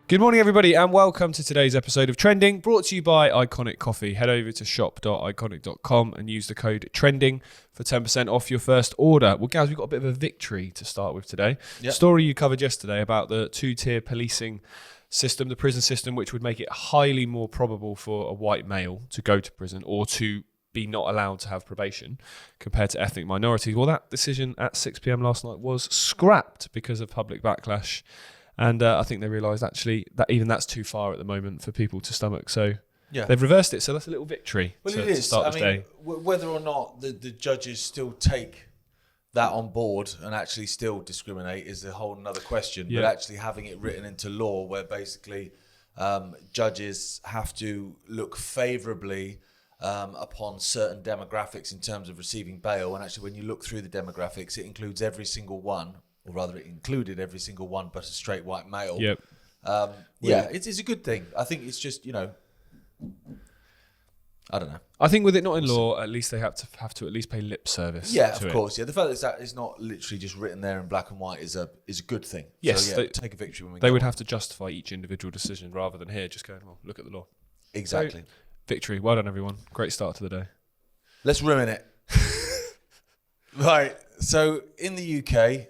Good morning, everybody, and welcome to today's episode of Trending, brought to you by Iconic Coffee. Head over to shop.iconic.com and use the code TRENDING for 10% off your first order. Well, guys, we've got a bit of a victory to start with today. Yep. Story you covered yesterday about the two-tier policing system, the prison system, which would make it highly more probable for a white male to go to prison or to be not allowed to have probation compared to ethnic minorities. Well, that decision at 6 p.m. last night was scrapped because of public backlash. And I think they realised actually that even that's too far at the moment for people to stomach. So they've reversed it. So that's a little victory to start the day. Whether or not the judges still take that on board and actually still discriminate is a whole nother question. Yeah. But actually having it written into law where basically judges have to look favourably upon certain demographics in terms of receiving bail. And actually when you look through the demographics, it includes every single one. Or rather, it included every single one but a straight white male. Yep. It's a good thing. I think it's just, I don't know. I think with it not in law, at least they have to at least pay lip service. Yeah, to of course. Yeah, the fact that it's not literally just written there in black and white is a good thing. Yes, so, take a victory when we they go would on. have to justify each individual decision rather than here just going, well, look at the law. Exactly. So, victory. Well done, everyone. Great start to the day. Let's ruin it. Right. So in the UK,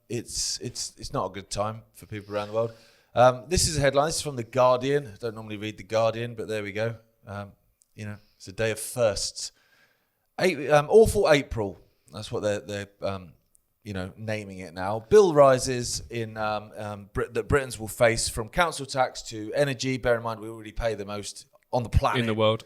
it's not a good time for people around the world. This is a headline. This is from The Guardian. I don't normally read The Guardian, but there we go. It's a day of firsts. Awful April. That's what they're naming it now. Bill rises in that Britons will face from council tax to energy. Bear in mind, we already pay the most on the planet. In the world.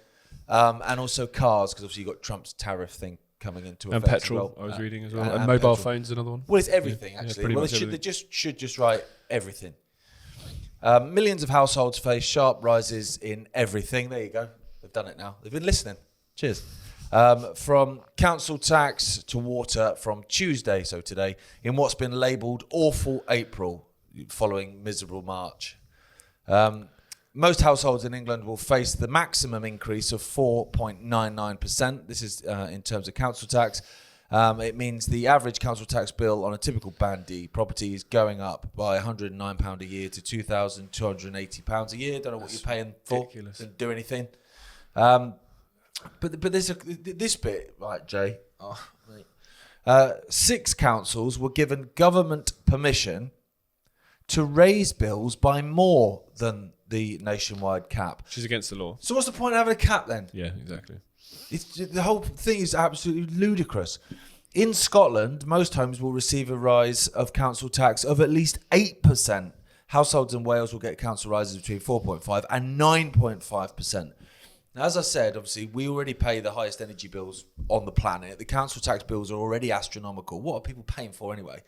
And also cars, because obviously you've got Trump's tariff thing coming into effect. And petrol, as well. I was reading as well. And And mobile petrol. phones, another one. Well, it's everything, Yeah, actually. pretty Well, much they everything. should just write everything. Millions of households face sharp rises in everything. There you go. They've done it now. They've been listening. Cheers. From council tax to water from Tuesday, so today, in what's been labelled Awful April, following miserable March. Most households in England will face the maximum increase of 4.99%. This is in terms of council tax. It means the average council tax bill on a typical Band D property is going up by £109 a year to £2,280 a year. Don't know what you're paying for. Ridiculous. Doesn't do anything. But there's this bit, right, Jay? Oh, mate. 6 councils were given government permission to raise bills by more than the nationwide cap. Which is against the law. So what's the point of having a cap then? Yeah, exactly. The whole thing is absolutely ludicrous. In Scotland, most homes will receive a rise of council tax of at least 8%. Households in Wales will get council rises between 4.5 and 9.5%. Now, as I said, obviously, we already pay the highest energy bills on the planet. The council tax bills are already astronomical. What are people paying for anyway?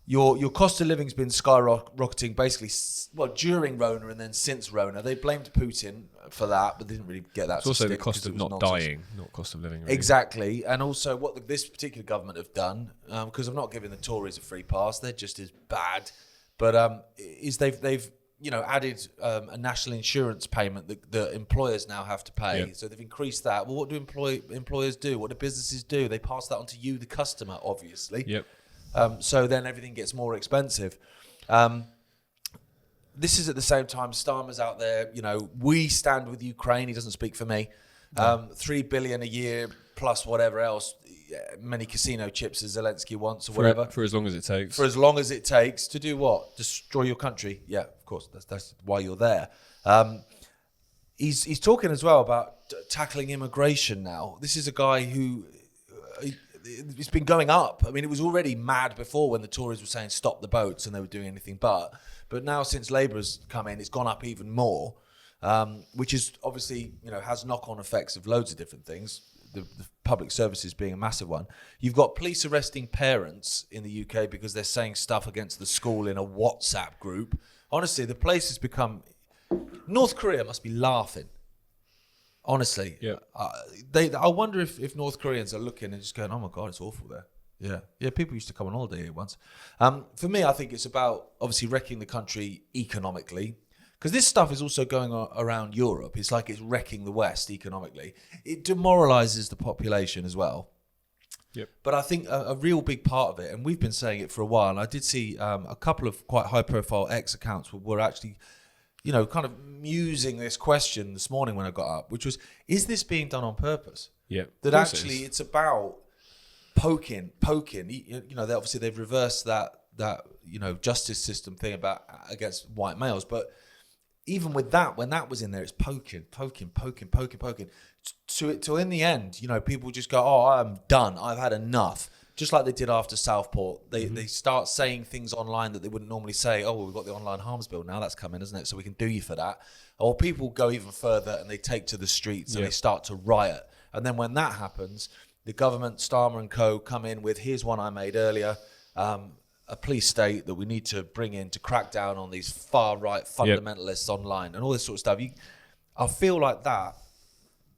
Your cost of living's been skyrocketing basically, during Rona and then since Rona. They blamed Putin for that, but they didn't really get that. It's also the cost of not dying, not cost of living. Really. Exactly. And also what this particular government have done, because I'm not giving the Tories a free pass, they're just as bad, but is they've added a national insurance payment that employers now have to pay. Yep. So they've increased that. Well, what do employers do? What do businesses do? They pass that on to you, the customer, obviously. Yep. So then everything gets more expensive. This is at the same time Starmer's out there, we stand with Ukraine. He doesn't speak for me. 3 billion a year plus whatever else, many casino chips as Zelensky wants or whatever. For as long as it takes. For as long as it takes to do what? Destroy your country. Yeah, of course. That's why you're there. He's talking as well about tackling immigration now. This is a guy who... it's been going up. I mean, it was already mad before when the Tories were saying stop the boats and they were doing anything but now since Labour's come in, it's gone up even more, which is obviously, has knock-on effects of loads of different things, the public services being a massive one. You've got police arresting parents in the UK because they're saying stuff against the school in a WhatsApp group. Honestly, the place has become... North Korea must be laughing. Honestly, yeah. I wonder if North Koreans are looking and just going, "Oh my God, it's awful there." Yeah. People used to come on holiday here once. For me, I think it's about obviously wrecking the country economically, because this stuff is also going on around Europe. It's like it's wrecking the West economically. It demoralises the population as well. Yep. But I think a real big part of it, and we've been saying it for a while, and I did see a couple of quite high-profile X-accounts were actually, kind of musing this question this morning when I got up, which was, is this being done on purpose? Yeah. That actually it's about poking. Obviously they've reversed that justice system thing about against white males, but even with that, when that was in there, it's poking. So in the end, people just go, oh, I'm done. I've had enough. Just like they did after Southport. They start saying things online that they wouldn't normally say. Oh, well, we've got the online harms bill now. That's coming, isn't it? So we can do you for that. Or people go even further and they take to the streets and they start to riot. And then when that happens, the government, Starmer and co. come in with, here's one I made earlier, a police state that we need to bring in to crack down on these far-right fundamentalists online and all this sort of stuff. I feel like that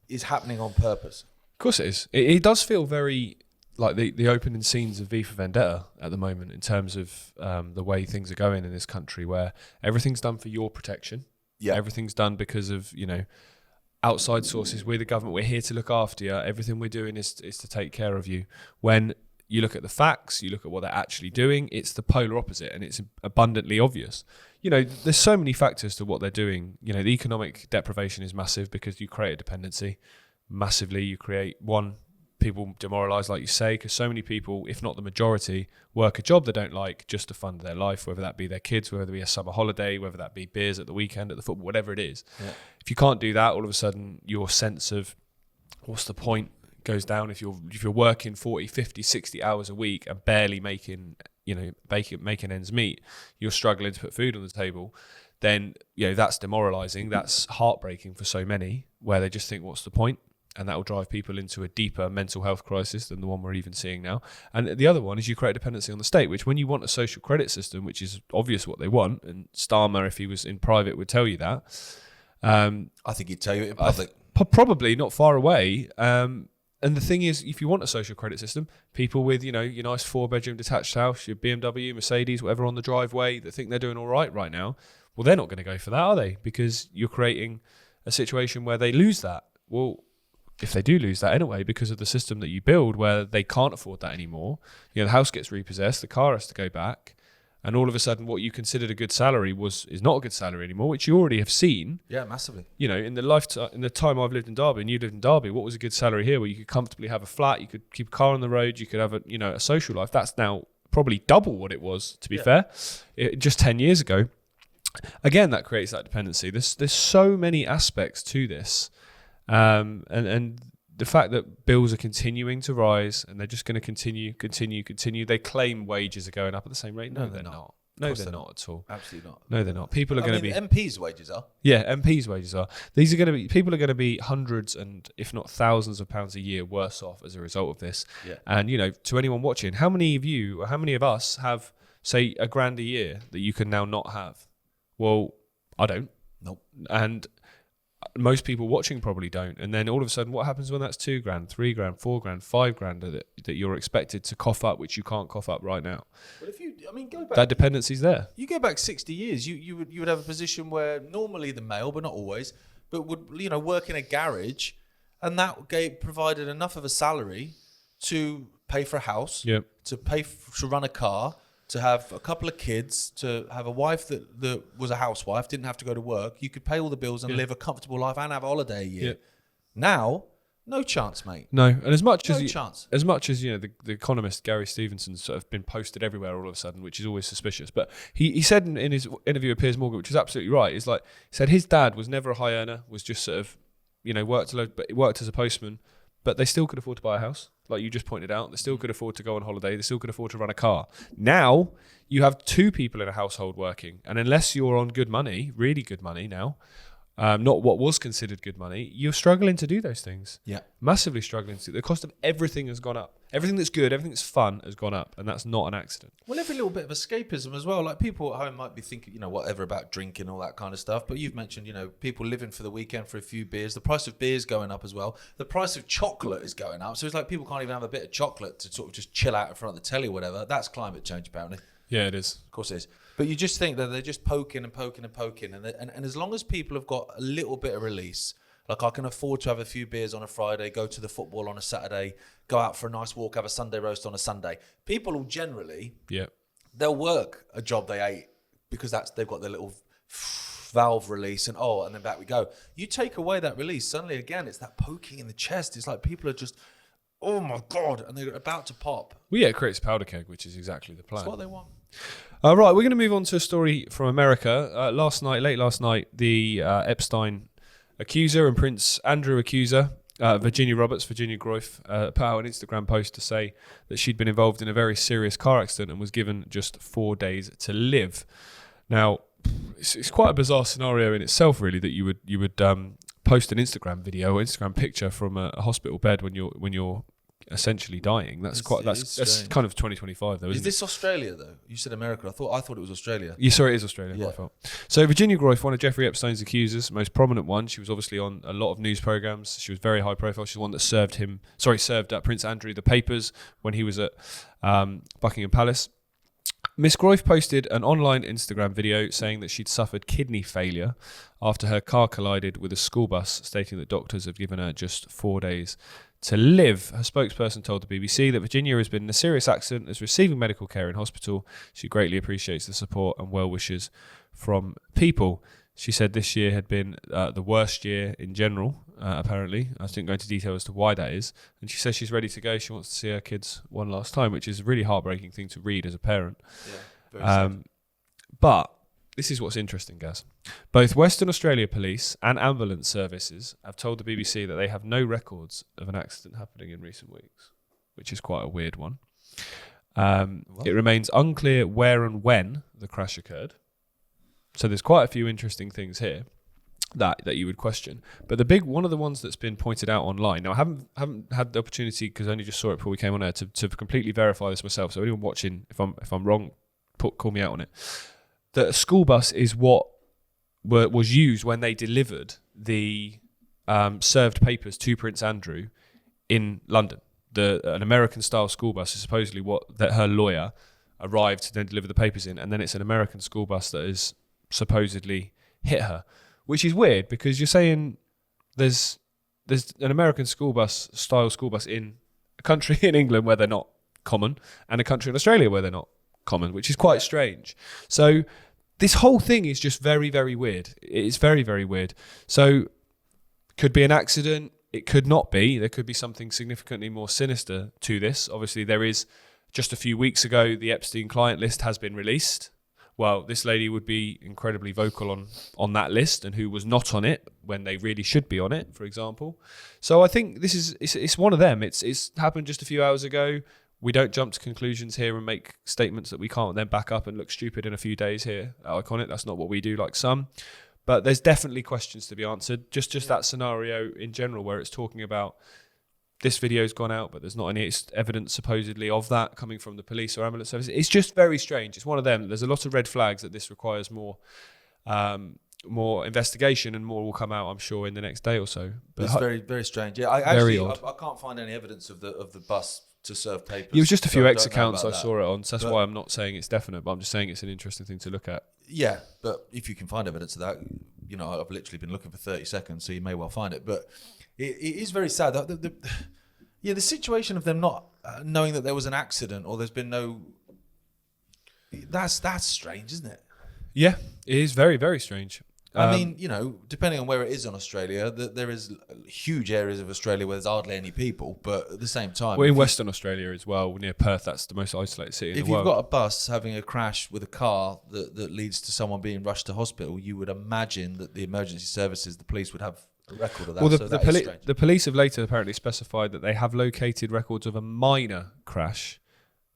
is happening on purpose. Of course it is. It does feel very like the opening scenes of V for Vendetta at the moment in terms of the way things are going in this country, where everything's done for your protection. Yeah. Everything's done because of, outside sources. We're the government. We're here to look after you. Everything we're doing is to take care of you. When you look at the facts, you look at what they're actually doing, it's the polar opposite, and it's abundantly obvious. There's so many factors to what they're doing. The economic deprivation is massive because you create a dependency massively. You create people demoralised, like you say, because so many people, if not the majority, work a job they don't like just to fund their life, whether that be their kids, whether it be a summer holiday, whether that be beers at the weekend, at the football, whatever it is. Yeah. If you can't do that, all of a sudden your sense of what's the point goes down. If you're working 40, 50, 60 hours a week and barely making ends meet, you're struggling to put food on the table, then that's demoralising. That's heartbreaking for so many, where they just think, what's the point? And that will drive people into a deeper mental health crisis than the one we're even seeing now. And the other one is you create dependency on the state, which when you want a social credit system, which is obvious what they want, and Starmer, if he was in private, would tell you that. I think he'd tell you in public. Probably not far away. And the thing is, if you want a social credit system, people with, your nice 4-bedroom detached house, your BMW, Mercedes, whatever on the driveway that think they're doing all right now, well, they're not going to go for that, are they? Because you're creating a situation where they lose that. Well, if they do lose that anyway, because of the system that you build where they can't afford that anymore, the house gets repossessed, the car has to go back, and all of a sudden what you considered a good salary is not a good salary anymore, which you already have seen. Yeah, massively. In the time I've lived in Derby and you lived in Derby, what was a good salary here where you could comfortably have a flat, you could keep a car on the road, you could have a social life. That's now probably double what it was, to be fair, just 10 years ago. Again, that creates that dependency. There's so many aspects to this. And the fact that bills are continuing to rise and they're just going to continue. They claim wages are going up at the same rate. No, they're not. No, they're not at all. Absolutely not. No, they're not. People are going to be... MPs' wages are. Yeah, MPs' wages are. People are going to be hundreds and if not thousands of pounds a year worse off as a result of this. Yeah. And, to anyone watching, how many of you or how many of us have, say, £1,000 a year that you can now not have? Well, I don't. Nope. And most people watching probably don't. And then all of a sudden, what happens when that's £2,000, £3,000, £4,000, £5,000 that you're expected to cough up, which you can't cough up right now? Well, go back. That dependency's there. You go back 60 years, you would have a position where normally the male, but not always, but would work in a garage, and that provided enough of a salary to pay for a house, to run a car, to have a couple of kids, to have a wife that was a housewife, didn't have to go to work. You could pay all the bills and live a comfortable life and have a holiday a year. Yeah. Now, no chance, mate. No, and as much as the economist Gary Stevenson's sort of been posted everywhere all of a sudden, which is always suspicious. But he said in his interview with Piers Morgan, which is absolutely right, is like he said his dad was never a high earner, was just sort of worked as a postman, but they still could afford to buy a house. Like you just pointed out, they still could afford to go on holiday. They still could afford to run a car. Now you have 2 people in a household working. And unless you're on good money, really good money now, not what was considered good money, you're struggling to do those things. Yeah. Massively struggling to. The cost of everything has gone up. Everything that's good, everything that's fun has gone up. And that's not an accident. Well, every little bit of escapism as well. Like people at home might be thinking, whatever about drinking, all that kind of stuff. But you've mentioned, people living for the weekend for a few beers. The price of beer's going up as well. The price of chocolate is going up. So it's like people can't even have a bit of chocolate to sort of just chill out in front of the telly or whatever. That's climate change, apparently. Yeah, it is. Of course it is. But you just think that they're just poking. And as long as people have got a little bit of release, Like, I can afford to have a few beers on a Friday, go to the football on a Saturday, go out for a nice walk, have a Sunday roast on a Sunday. People will generally, they'll work a job they hate because they've got their little valve release and then back we go. You take away that release, suddenly again, it's that poking in the chest. It's like people are just, oh my God, and they're about to pop. Well, yeah, it creates a powder keg, which is exactly the plan. That's what they want. Right, we're going to move on to a story from America. Late last night, the Epstein accuser and Prince Andrew accuser, Virginia Giuffre, put out an Instagram post to say that she'd been involved in a very serious car accident and was given just 4 days to live. Now, it's quite a bizarre scenario in itself, really, that you would post an Instagram video or Instagram picture from a hospital bed when you're essentially dying. That's kind of 2025 though, isn't it? Is this Australia though? You said America. I thought it was Australia. Yeah, sorry, it is Australia. My fault. So Virginia Giuffre, one of Jeffrey Epstein's accusers, most prominent one. She was obviously on a lot of news programs. She was very high profile. She's the one that served Prince Andrew the papers when he was at Buckingham Palace. Miss Giuffre posted an online Instagram video saying that she'd suffered kidney failure after her car collided with a school bus, stating that doctors have given her just 4 days to live. Her spokesperson told the BBC that Virginia has been in a serious accident and is receiving medical care in hospital. She greatly appreciates the support and well wishes from people. She said this year had been the worst year in general, apparently. I didn't go into detail as to why that is. And she says she's ready to go. She wants to see her kids one last time, which is a really heartbreaking thing to read as a parent. Yeah, very sad. But this is what's interesting, Gaz. Both Western Australia Police and ambulance services have told the BBC that they have no records of an accident happening in recent weeks, which is quite a weird one. It remains unclear where and when the crash occurred. So there's quite a few interesting things here that you would question. But one of the ones that's been pointed out online, now I haven't had the opportunity, because I only just saw it before we came on air, to completely verify this myself. So anyone watching, if I'm wrong, call me out on it. That a school bus is what was used when they delivered the served papers to Prince Andrew in London. An American-style school bus is supposedly that her lawyer arrived to then deliver the papers in, and then it's an American school bus that has supposedly hit her, which is weird because you're saying there's an American school bus in a country in England where they're not common, and a country in Australia where they're not common, which is quite strange. So this whole thing is just very, very weird. It's very, very weird. So could be an accident. It could not be. There could be something significantly more sinister to this. Obviously, there is, just a few weeks ago, the Epstein client list has been released. Well, this lady would be incredibly vocal on that list and who was not on it when they really should be on it, for example. So I think it's one of them. It's happened just a few hours ago. We don't jump to conclusions here and make statements that we can't then back up and look stupid in a few days here at Iconic. That's not what we do, like some. But there's definitely questions to be answered. Just that scenario in general where it's talking about this video's gone out, but there's not any evidence supposedly of that coming from the police or ambulance service. It's just very strange. It's one of them. There's a lot of red flags that this requires more investigation, and more will come out, I'm sure, in the next day or so. But it's very, very strange. Yeah, I can't find any evidence of the bus to serve papers. It was just a few X accounts I saw it on, so that's why I'm not saying it's definite, but I'm just saying it's an interesting thing to look at. Yeah, but if you can find evidence of that, I've literally been looking for 30 seconds, so you may well find it. But it is very sad. The situation of them not knowing that there was an accident or there's been no... That's strange, isn't it? Yeah, it is very, very strange. I mean, depending on where it is in Australia, there is huge areas of Australia where there's hardly any people, but at the same time... Well, in Western Australia as well, near Perth, that's the most isolated city in the world. If you've got a bus having a crash with a car that leads to someone being rushed to hospital, you would imagine that the emergency services, the police, would have a record of that. Well, the police have later apparently specified that they have located records of a minor crash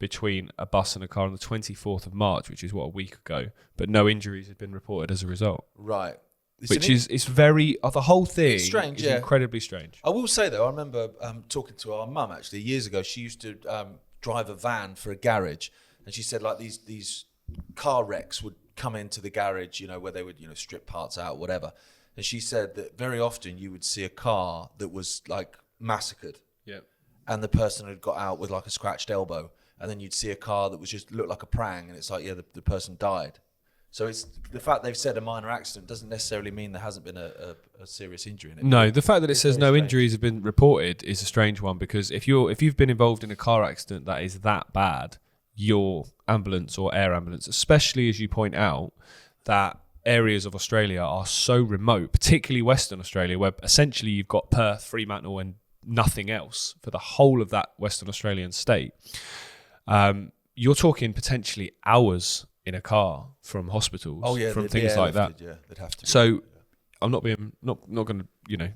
between a bus and a car on the 24th of March, which is a week ago, but no injuries had been reported as a result. Right. It's very, the whole thing is strange, incredibly strange. I will say though, I remember talking to our mum actually years ago. She used to drive a van for a garage, and she said like these car wrecks would come into the garage, where they would, strip parts out, whatever. And she said that very often you would see a car that was like massacred. Yeah. And the person had got out with like a scratched elbow. And then you'd see a car that was just looked like a prang, and it's like, the person died. So it's the fact they've said a minor accident doesn't necessarily mean there hasn't been a serious injury in it. No, the fact that it says no very injuries have been reported is a strange one, because if you've been involved in a car accident that is that bad, your ambulance or air ambulance, especially as you point out that areas of Australia are so remote, particularly Western Australia, where essentially you've got Perth, Fremantle and nothing else for the whole of that Western Australian state. You're talking potentially hours in a car from hospitals, from things like that. Yeah, they'd have to. So I'm not going to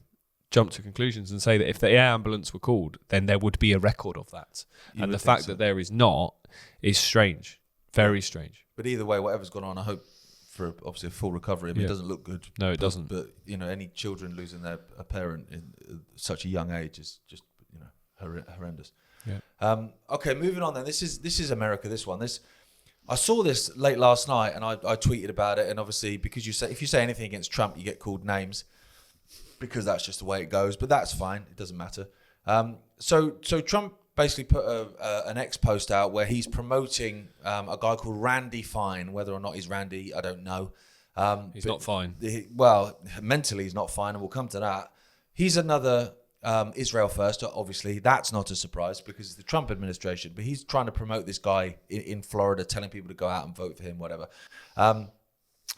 jump to conclusions and say that if the air ambulance were called, then there would be a record of that. And the fact that there is not is strange, very strange. But either way, whatever's gone on, I hope for obviously a full recovery. I mean, it doesn't look good. No, it doesn't. But any children losing a parent in such a young age is just horrendous. Yeah. Okay, moving on then. This is America. This one. I saw this late last night, and I tweeted about it. And obviously, because if you say anything against Trump, you get called names, because that's just the way it goes. But that's fine; it doesn't matter. So Trump basically put an X post out where he's promoting a guy called Randy Fine. Whether or not he's Randy, I don't know. He's not fine. Mentally he's not fine, and we'll come to that. He's another Israel first. Obviously, that's not a surprise because it's the Trump administration. But he's trying to promote this guy in Florida, telling people to go out and vote for him, whatever.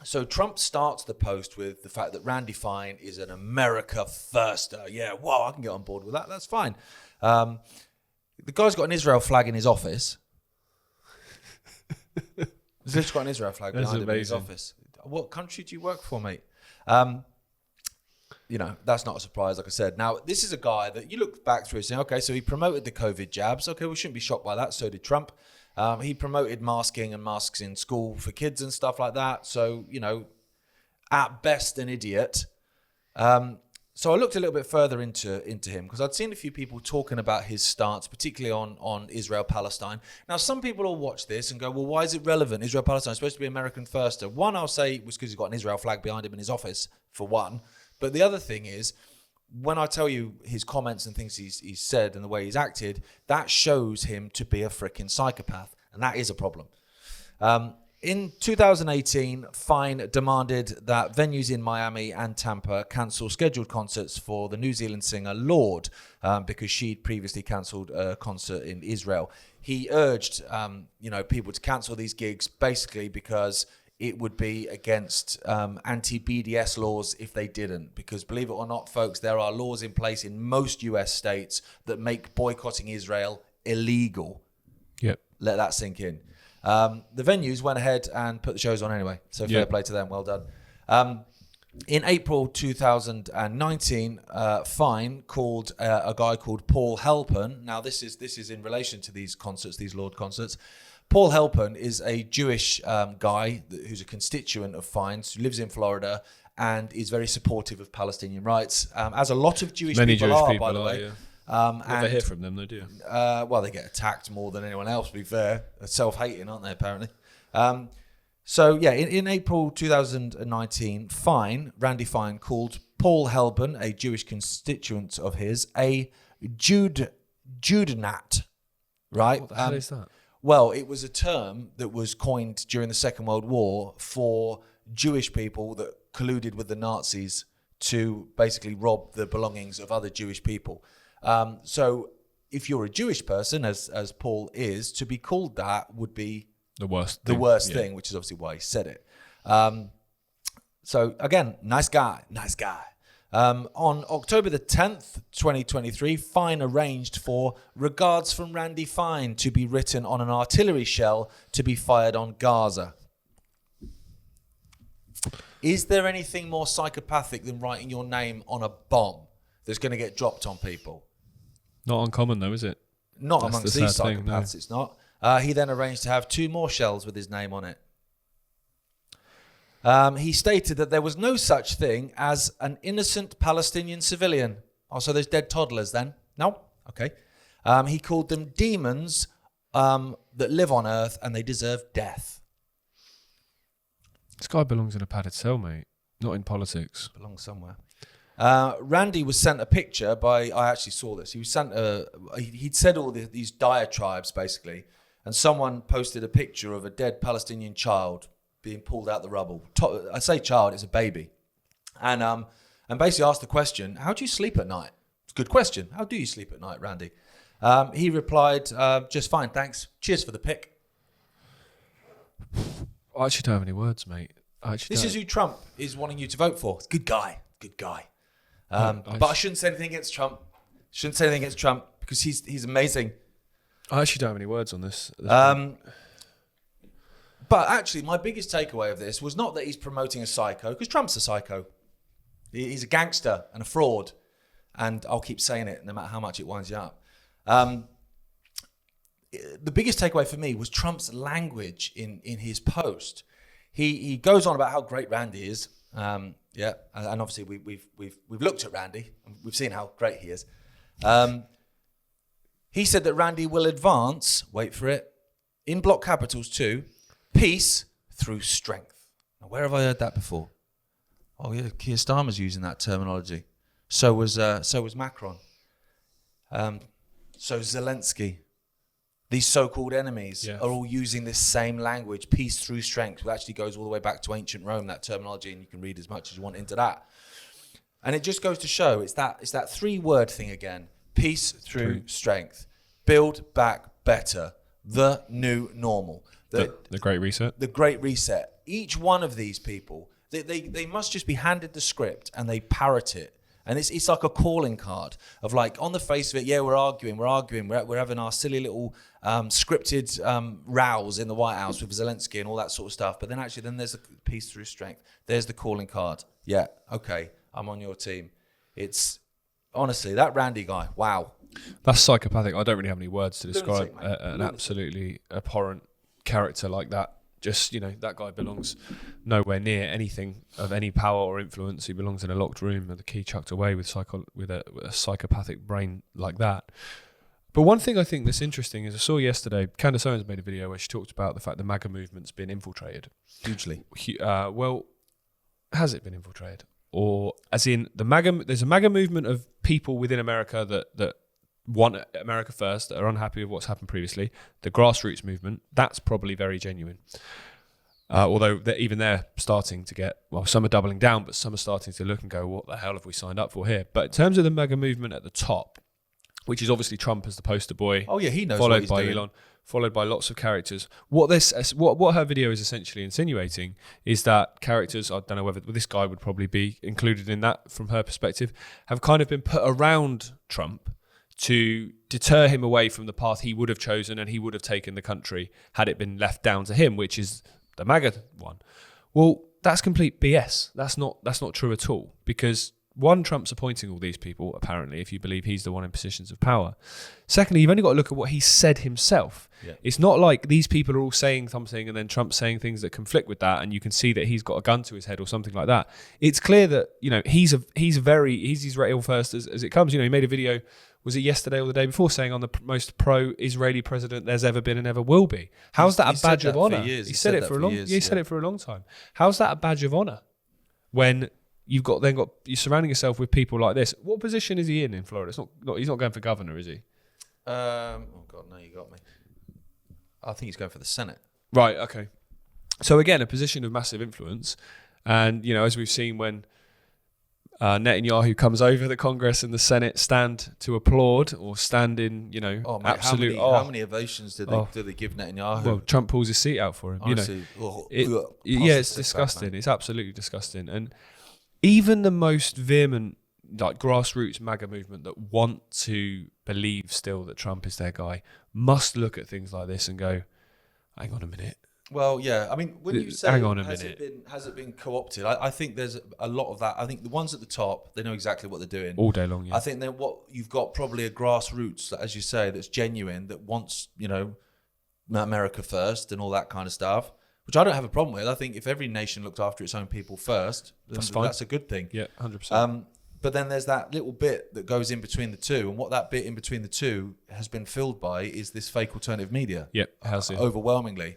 So Trump starts the post with the fact that Randy Fine is an America firster. Yeah, wow, I can get on board with that. That's fine. The guy's got an Israel flag in his office. He's just got an Israel flag behind him in his office. What country do you work for, mate? That's not a surprise, like I said. Now, this is a guy that you look back through and say, okay, so he promoted the COVID jabs. Okay, we shouldn't be shocked by that. So did Trump. He promoted masking and masks in school for kids and stuff like that. So, at best an idiot. So I looked a little bit further into him because I'd seen a few people talking about his stance, particularly on Israel-Palestine. Now, some people will watch this and go, well, why is it relevant? Israel-Palestine is supposed to be American first. One, I'll say it was because he's got an Israel flag behind him in his office, for one. But the other thing is, when I tell you his comments and things he's said and the way he's acted, that shows him to be a freaking psychopath. And that is a problem. In 2018, Fine demanded that venues in Miami and Tampa cancel scheduled concerts for the New Zealand singer Lorde because she'd previously cancelled a concert in Israel. He urged, people to cancel these gigs basically because it would be against anti-BDS laws if they didn't. Because believe it or not, folks, there are laws in place in most US states that make boycotting Israel illegal. Yep. Let that sink in. The venues went ahead and put the shows on anyway. So fair play to them. Well done. In April 2019, Fine called a guy called Paul Halpern. Now, this is in relation to these concerts, these Lorde concerts. Paul Halpern is a Jewish guy who's a constituent of Fine's, who lives in Florida and is very supportive of Palestinian rights, as a lot of Jewish people are, by the way. Yeah. Never hear from them, though, do you? Well, they get attacked more than anyone else, to be fair. They're self-hating, aren't they, apparently? In April 2019, Randy Fine called Paul Halpern, a Jewish constituent of his, a Judenat, right? What the hell is that? Well, it was a term that was coined during the Second World War for Jewish people that colluded with the Nazis to basically rob the belongings of other Jewish people. So if you're a Jewish person, as Paul is, to be called that would be the worst thing, which is obviously why he said it. So again, nice guy. On October the 10th, 2023, Fine arranged for regards from Randy Fine to be written on an artillery shell to be fired on Gaza. Is there anything more psychopathic than writing your name on a bomb that's going to get dropped on people? Not uncommon, though, is it? Not That's amongst the these sad psychopaths, thing, no. It's not. He then arranged to have 2 more shells with his name on it. He stated that there was no such thing as an innocent Palestinian civilian. Oh, so there's dead toddlers then? No? Okay. He called them demons that live on earth and they deserve death. This guy belongs in a padded cell, mate. Not in politics. Belongs somewhere. Randy was sent a picture I actually saw this. He was sent he'd said all these diatribes basically, and someone posted a picture of a dead Palestinian child being pulled out the rubble. I say child, it's a baby. And basically asked the question, how do you sleep at night? It's a good question. How do you sleep at night, Randy? He replied, just fine, thanks. Cheers for the pick. I actually don't have any words, mate. This is who Trump is wanting you to vote for. It's good guy. But I shouldn't say anything against Trump. Because he's amazing. I actually don't have any words on this. But actually, my biggest takeaway of this was not that he's promoting a psycho, because Trump's a psycho. He's a gangster and a fraud. And I'll keep saying it no matter how much it winds you up. The biggest takeaway for me was Trump's language in his post. He goes on about how great Randy is. And obviously we've looked at Randy and we've seen how great he is. He said that Randy will advance, wait for it, in block capitals too, peace through strength. Now, where have I heard that before? Oh yeah, Keir Starmer's using that terminology. So was Macron. So Zelensky. These so-called enemies are all using this same language, peace through strength, which actually goes all the way back to ancient Rome, that terminology, and you can read as much as you want into that. And it just goes to show it's that 3-word thing again, peace through strength, build back better, the new normal. The Great Reset. The Great Reset. Each one of these people, they must just be handed the script and they parrot it. And it's like a calling card of like, on the face of it, we're arguing, we're having our silly little scripted rows in the White House with Zelensky and all that sort of stuff. But then actually, then there's the peace through strength. There's the calling card. Yeah, okay, I'm on your team. It's, honestly, that Randy guy, wow. That's psychopathic. I don't really have any words to describe an absolutely abhorrent character like that. Just, that guy belongs nowhere near anything of any power or influence. He belongs in a locked room with the key chucked away with a psychopathic brain like that. But one thing I think that's interesting is I saw yesterday, Candace Owens made a video where she talked about the fact the MAGA movement's been infiltrated. Hugely. Well, has it been infiltrated? Or as in there's a MAGA movement of people within America that want America first, that are unhappy with what's happened previously. The grassroots movement, that's probably very genuine. Although they're starting to get, some are doubling down, but some are starting to look and go, what the hell have we signed up for here? But in terms of the MAGA movement at the top, which is obviously Trump as the poster boy. Oh yeah, he knows followed what he's by doing. Elon, followed by lots of characters. What her video is essentially insinuating is that characters, I don't know whether this guy would probably be included in that from her perspective, have kind of been put around Trump to deter him away from the path he would have chosen and he would have taken the country had it been left down to him, which is the MAGA one. Well, that's complete BS. That's not true at all, because one, Trump's appointing all these people, apparently, if you believe he's the one in positions of power. Secondly, you've only got to look at what he said himself. Yeah. It's not like these people are all saying something and then Trump's saying things that conflict with that, and you can see that he's got a gun to his head or something like that. It's clear that he's Israel first as it comes. He made a video, was it yesterday or the day before, saying I'm the most pro-Israeli president there's ever been and ever will be. How's that a badge of honor? He said it for a long. He said it for a long time. How's that a badge of honor when you're surrounding yourself with people like this? What position is he in Florida? He's not going for governor, is he? Oh God, no, you got me. I think he's going for the Senate. Right. Okay. So again, a position of massive influence, and as we've seen when Netanyahu comes over, the Congress and the Senate stand to applaud or stand in, absolute. How many ovations did they give Netanyahu? Well, Trump pulls his seat out for him. Honestly, it's disgusting. It's absolutely disgusting. And even the most vehement, grassroots MAGA movement that want to believe still that Trump is their guy must look at things like this and go, hang on a minute. Well, yeah. I mean, when you say, hang on a minute, has it been co-opted? I think there's a lot of that. I think the ones at the top, they know exactly what they're doing all day long. Yeah. I think then what you've got probably a grassroots, as you say, that's genuine, that wants America first and all that kind of stuff, which I don't have a problem with. I think if every nation looked after its own people first, that's fine. That's a good thing. Yeah, 100%. But then there's that little bit that goes in between the two, and what that bit in between the two has been filled by is this fake alternative media. Yep, has it overwhelmingly.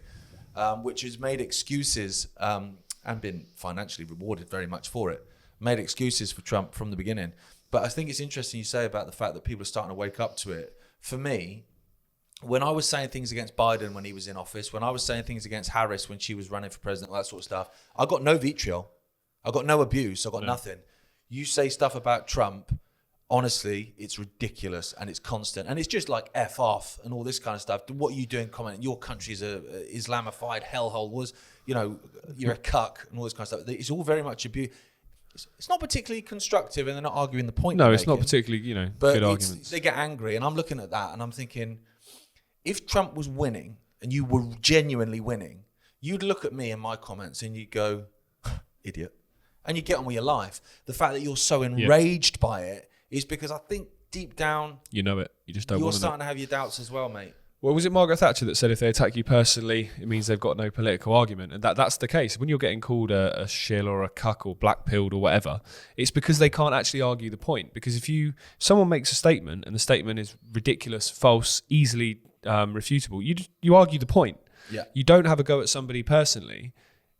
Which has made excuses and been financially rewarded very much for it, made excuses for Trump from the beginning. But I think it's interesting you say about the fact that people are starting to wake up to it. For me, when I was saying things against Biden when he was in office, when I was saying things against Harris when she was running for president, all that sort of stuff, I got no vitriol. I got no abuse. I got nothing. You say stuff about Trump, honestly, it's ridiculous and it's constant. And it's just like F off and all this kind of stuff. What are you doing commenting? Your country's a Islamified hellhole. You're a cuck and all this kind of stuff. It's all very much abuse. It's not particularly constructive and they're not arguing the point. No, it's not particularly, but good arguments. They get angry and I'm looking at that and I'm thinking, if Trump was winning and you were genuinely winning, you'd look at me and my comments and you'd go, idiot. And you get on with your life. The fact that you're so enraged by it is because I think deep down... You know it. You just don't want to know. You're starting to have your doubts as well, mate. Well, was it Margaret Thatcher that said if they attack you personally, it means they've got no political argument? And that's the case. When you're getting called a shill or a cuck or black-pilled or whatever, it's because they can't actually argue the point. Because if someone makes a statement and the statement is ridiculous, false, easily refutable, you argue the point. Yeah. You don't have a go at somebody personally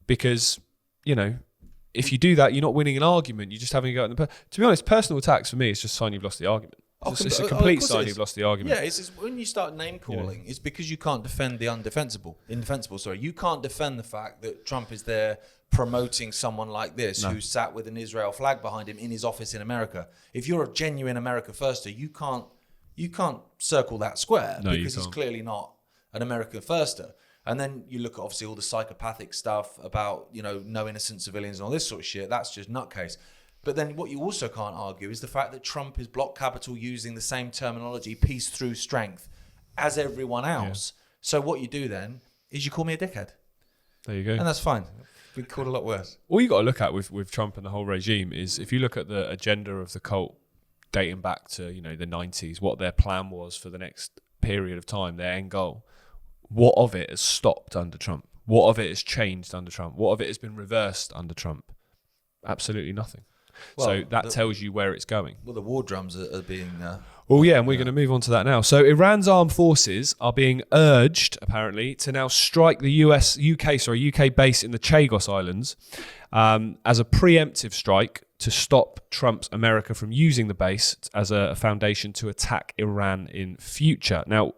because, if you do that, you're not winning an argument. You're just having a go at them. To be honest, personal attacks for me is just a sign you've lost the argument. It's a complete sign you've lost the argument. Yeah, it's when you start name calling, it's because you can't defend the indefensible. You can't defend the fact that Trump is there promoting someone like this who sat with an Israel flag behind him in his office in America. If you're a genuine America firster, you can't circle that square because he's clearly not an America firster. And then you look at obviously all the psychopathic stuff about, no innocent civilians and all this sort of shit. That's just nutcase. But then what you also can't argue is the fact that Trump is block capital using the same terminology, peace through strength, as everyone else. Yeah. So what you do then is you call me a dickhead. There you go. And that's fine. We've called a lot worse. All you got to look at with Trump and the whole regime is if you look at the agenda of the cult dating back to, the 90s, what their plan was for the next period of time, their end goal. What of it has stopped under Trump? What of it has changed under Trump? What of it has been reversed under Trump? Absolutely nothing. Well, so that tells you where it's going. Well, the war drums are being... and we're going to move on to that now. So Iran's armed forces are being urged, apparently, to now strike the UK base in the Chagos Islands as a preemptive strike to stop Trump's America from using the base as a foundation to attack Iran in future. Now,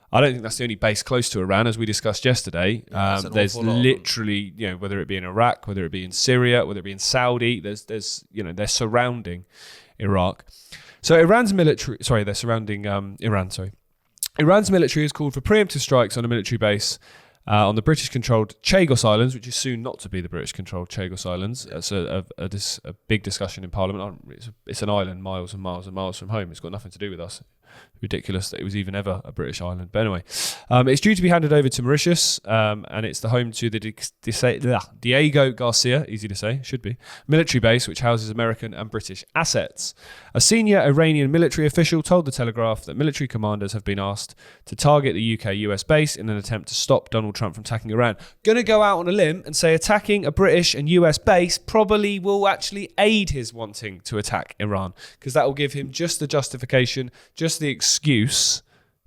I don't think that's the only base close to Iran, as we discussed yesterday. There's literally, whether it be in Iraq, whether it be in Syria, whether it be in Saudi, they're surrounding Iraq. So they're surrounding Iran. Iran's military has called for preemptive strikes on a military base on the British-controlled Chagos Islands, which is soon not to be the British-controlled Chagos Islands. That's a big discussion in Parliament. It's an island miles and miles and miles from home. It's got nothing to do with us. Ridiculous that it was even ever a British island. But anyway, it's due to be handed over to Mauritius, and it's the home to the Diego Garcia, easy to say, should be, military base, which houses American and British assets. A senior Iranian military official told The Telegraph that military commanders have been asked to target the UK-US base in an attempt to stop Donald Trump from attacking Iran. Gonna go out on a limb and say attacking a British and US base probably will actually aid his wanting to attack Iran, because that will give him just the justification, just the excuse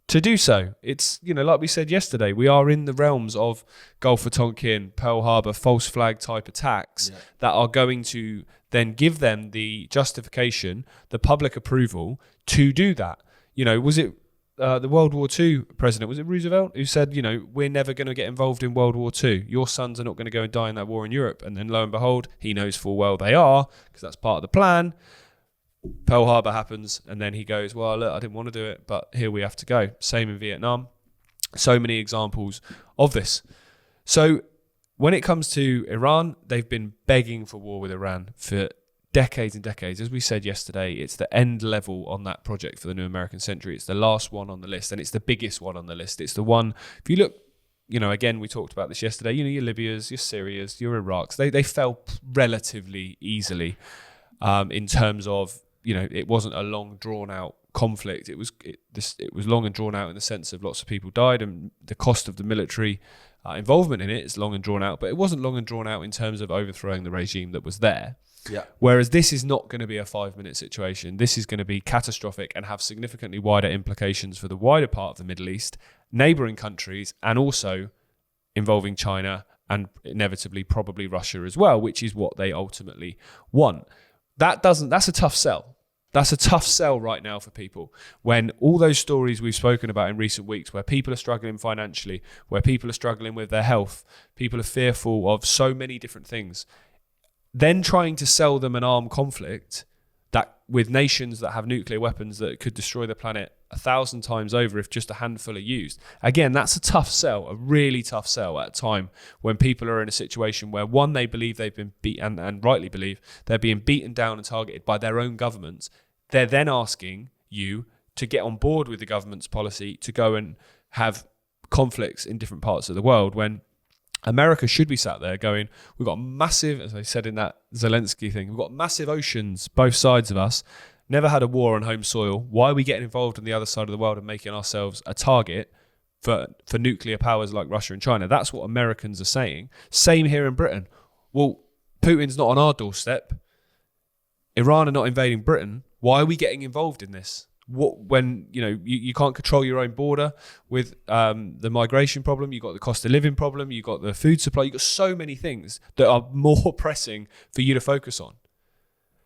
to do so. It's, like we said yesterday, we are in the realms of Gulf of Tonkin, Pearl Harbor, false flag type attacks that are going to then give them the justification, the public approval to do that. Was it the World War II president, was it Roosevelt, who said, we're never going to get involved in World War II. Your sons are not going to go and die in that war in Europe. And then lo and behold, he knows full well they are, because that's part of the plan. Pearl Harbor happens, and then he goes, well, look, I didn't want to do it, but here we have to go. Same in Vietnam. So many examples of this. So when it comes to Iran, they've been begging for war with Iran for decades and decades. As we said yesterday, it's the end level on that project for the new American century. It's the last one on the list, and it's the biggest one on the list. It's the one, if you look, again, we talked about this yesterday, your Libyas, your Syrias, your Iraqs, they fell relatively easily in terms of, it wasn't a long drawn out conflict. It was long and drawn out in the sense of lots of people died, and the cost of the military involvement in it is long and drawn out, but it wasn't long and drawn out in terms of overthrowing the regime that was there. Yeah. Whereas this is not going to be a 5-minute situation. This is going to be catastrophic and have significantly wider implications for the wider part of the Middle East, neighbouring countries, and also involving China and inevitably probably Russia as well, which is what they ultimately want. That's a tough sell. That's a tough sell right now for people, when all those stories we've spoken about in recent weeks, where people are struggling financially, where people are struggling with their health, people are fearful of so many different things, then trying to sell them an armed conflict that with nations that have nuclear weapons that could destroy the planet 1,000 times over if just a handful are used. Again, that's a tough sell, a really tough sell at a time when people are in a situation where, one, they believe they've been beaten, and rightly believe they're being beaten down and targeted by their own governments. They're then asking you to get on board with the government's policy to go and have conflicts in different parts of the world, when America should be sat there going, we've got massive, as I said in that Zelensky thing, we've got massive oceans, both sides of us, never had a war on home soil. Why are we getting involved on the other side of the world and making ourselves a target for nuclear powers like Russia and China? That's what Americans are saying. Same here in Britain. Well, Putin's not on our doorstep. Iran are not invading Britain. Why are we getting involved in this? When you can't control your own border with the migration problem, you've got the cost of living problem, you've got the food supply, you've got so many things that are more pressing for you to focus on.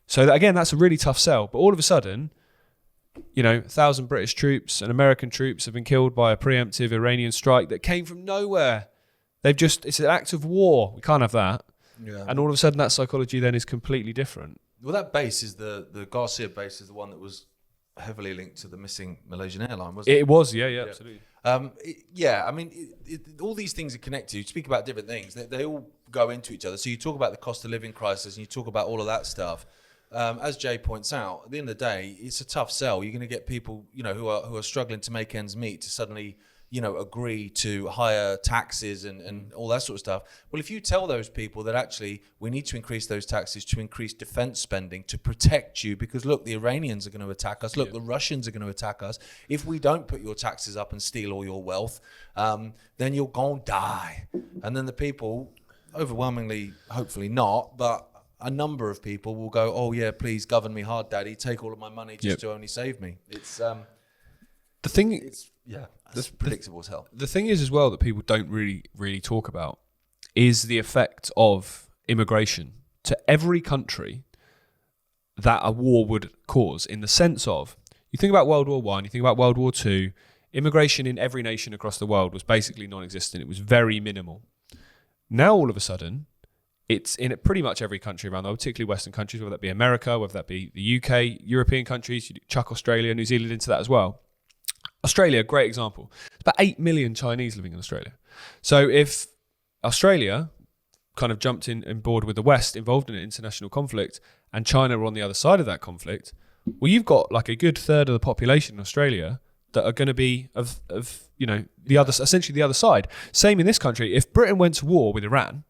So again, that's a really tough sell. But all of a sudden, 1,000 British troops and American troops have been killed by a preemptive Iranian strike that came from nowhere. It's an act of war. We can't have that. Yeah. And all of a sudden, that psychology then is completely different. Well, that base is the Garcia base is the one that was heavily linked to the missing Malaysian airline, wasn't it? It was, yeah, absolutely. All these things are connected. You speak about different things. They all go into each other. So you talk about the cost of living crisis and you talk about all of that stuff. As Jay points out, at the end of the day, it's a tough sell. You're going to get people, who are struggling to make ends meet to suddenly, agree to higher taxes and all that sort of stuff. Well, if you tell those people that actually we need to increase those taxes to increase defense spending to protect you, because look, the Iranians are going to attack us. Look, the Russians are going to attack us. If we don't put your taxes up and steal all your wealth, then you're going to die. And then the people, overwhelmingly, hopefully not, but a number of people will go, oh yeah, please govern me hard, daddy. Take all of my money just to only save me. It's the thing. That's predictable as hell. The thing is as well that people don't really talk about is the effect of immigration to every country that a war would cause, in the sense of, you think about World War I, you think about World War II, immigration in every nation across the world was basically non-existent. It was very minimal. Now all of a sudden, it's in pretty much every country around the world, particularly Western countries, whether that be America, whether that be the UK, European countries, you chuck Australia, New Zealand into that as well. Australia, great example. There's about 8 million Chinese living in Australia. So if Australia kind of jumped in board with the West involved in an international conflict and China were on the other side of that conflict, well, you've got like a good third of the population in Australia that are going to be of the other, essentially the other side. Same in this country. If Britain went to war with Iran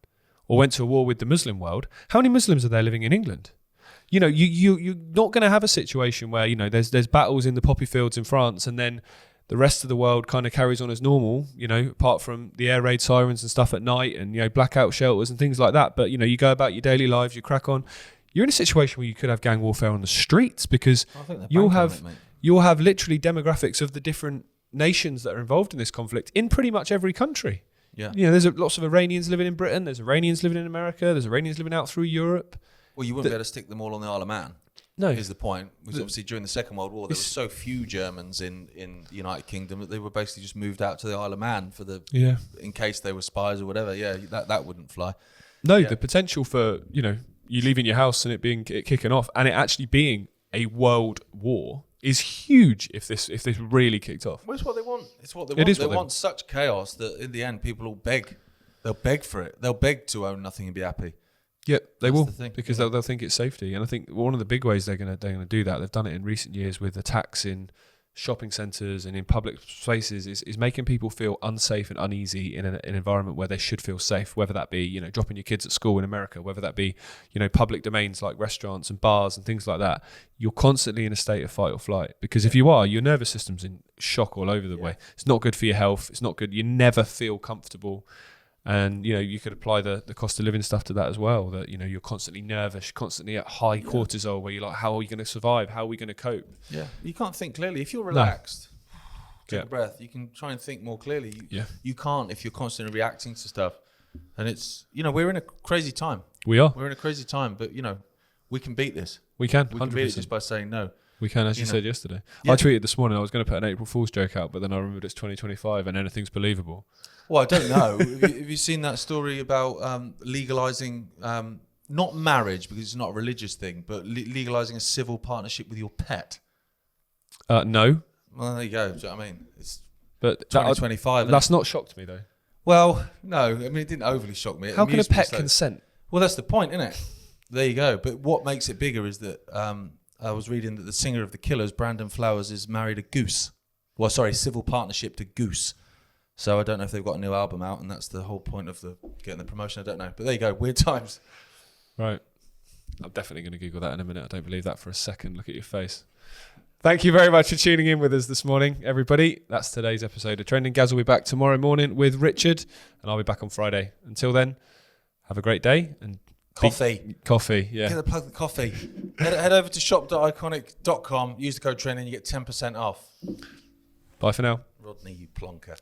or went to war with the Muslim world, how many Muslims are there living in England? You're not going to have a situation where, there's battles in the poppy fields in France and then the rest of the world kind of carries on as normal, apart from the air raid sirens and stuff at night and, blackout shelters and things like that. But, you go about your daily lives, you crack on. You're in a situation where you could have gang warfare on the streets because you'll have literally demographics of the different nations that are involved in this conflict in pretty much every country. Yeah. There's lots of Iranians living in Britain. There's Iranians living in America. There's Iranians living out through Europe. Well, you wouldn't be able to stick them all on the Isle of Man. No. Is the point. Because obviously during the Second World War, there were so few Germans in the United Kingdom that they were basically just moved out to the Isle of Man in case they were spies or whatever. Yeah, that wouldn't fly. No, the potential for, you leaving your house and it kicking off and it actually being a world war is huge if this really kicked off. Well, it's what they want. They want such chaos that in the end people will beg. They'll beg for it. They'll beg to own nothing and be happy. Yeah, they will, because they'll think it's safety. And I think one of the big ways they're going to do that, they've done it in recent years with attacks in shopping centres and in public spaces, is making people feel unsafe and uneasy in an environment where they should feel safe, whether that be, dropping your kids at school in America, whether that be, public domains like restaurants and bars and things like that. You're constantly in a state of fight or flight, because if you are, your nervous system's in shock all over the way. It's not good for your health. It's not good. You never feel comfortable. And, you could apply the cost of living stuff to that as well, that, you're constantly nervous, constantly at high cortisol, where you're like, how are we going to survive? How are we going to cope? Yeah. You can't think clearly. If you're relaxed, take a breath, you can try and think more clearly. You can't if you're constantly reacting to stuff. And it's, we're in a crazy time. We are. We're in a crazy time, but, we can beat this. We can, We can beat it just by saying no. We can, as you said yesterday. Yeah. I tweeted this morning I was going to put an April Fool's joke out, but then I remembered it's 2025 and anything's believable. Well, I don't know. Have you seen that story about legalising, not marriage because it's not a religious thing, but legalising a civil partnership with your pet? No. Well, there you go. Do you know what I mean? It's But 2025. That's not shocked me, though. Well, no. I mean, it didn't overly shock me. How can a pet consent? Well, that's the point, isn't it? There you go. But what makes it bigger is that I was reading that the singer of The Killers, Brandon Flowers, is married a goose. Well, sorry, civil partnership to Goose. So I don't know if they've got a new album out, and that's the whole point of getting the promotion. I don't know. But there you go. Weird times. Right. I'm definitely going to Google that in a minute. I don't believe that for a second. Look at your face. Thank you very much for tuning in with us this morning, everybody. That's today's episode of Trending. Gaz will be back tomorrow morning with Richard, and I'll be back on Friday. Until then, have a great day. And coffee, yeah. Get the plug the coffee. head over to shop.iconic.com. Use the code Trending. You get 10% off. Bye for now. Rodney, you plonker.